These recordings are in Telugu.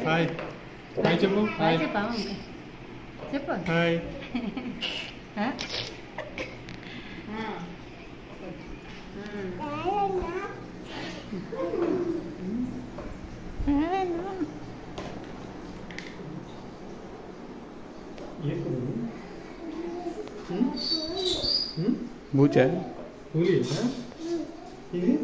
హాయ్ హాయ్ చెప్పు హాయ్ చెప్పు హాయ్ బూచా పూలి ఇది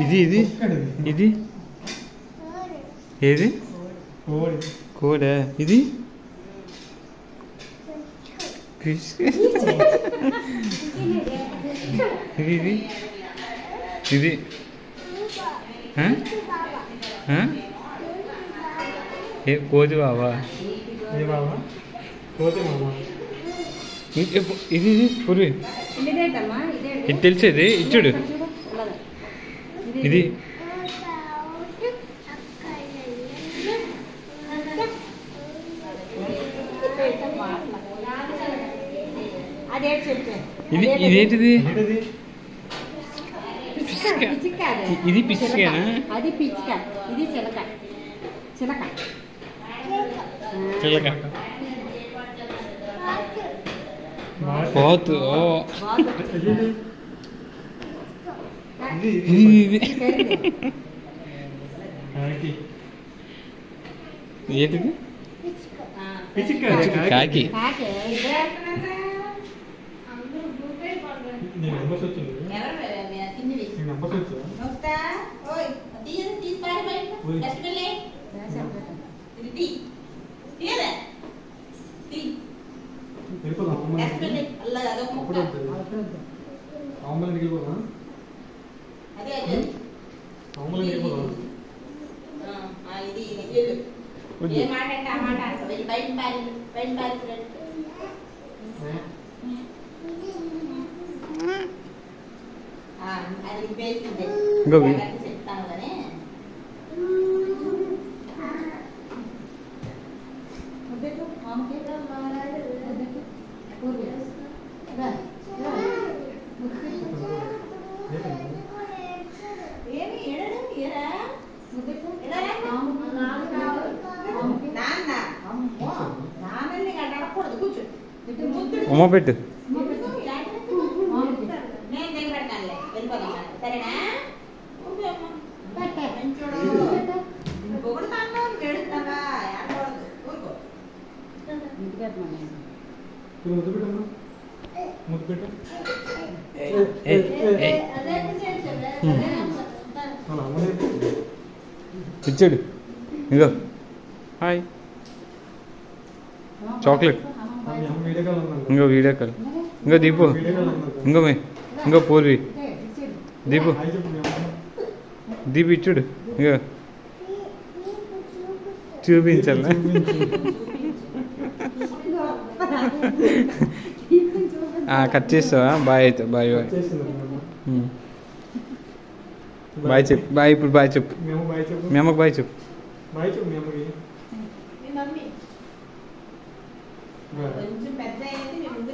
ఇది ఇది ఇది ఇది ఏది కోడా ఇది ఇది ఇది ఏ కోతి బాబా ఏ బాబా కోతి మామా ఇది ఇది పూర్వి ఇది తెలిసేది ఇచ్చుడు ఇది ఇది ఇదేంటిది ఇది పిచ్చికేనా అది పిచ్చిక ఇది చిలక చిలక చిలక పోతు ఏంటిది కాకి ఉమ్మ పెట్టు ఇచ్చాడు ఇగో హాయ్ చాక్లెట్ ఇంకో వీడియో కాల్ ఇంకో దీపు ఇంకో పూర్వి దీపు దీపు ఇచ్చుడు ఇంకో చూపించాల కట్ చేస్తావా బాయ్ అయితే బాయ్ బాయ్ బాయ్ చెప్పు బాయ్ ఇప్పుడు బాయ్ చెప్పు మీ అమ్మకి బాయ్ చెప్పు కొంచెం పెద్ద అయింది మీ ముందు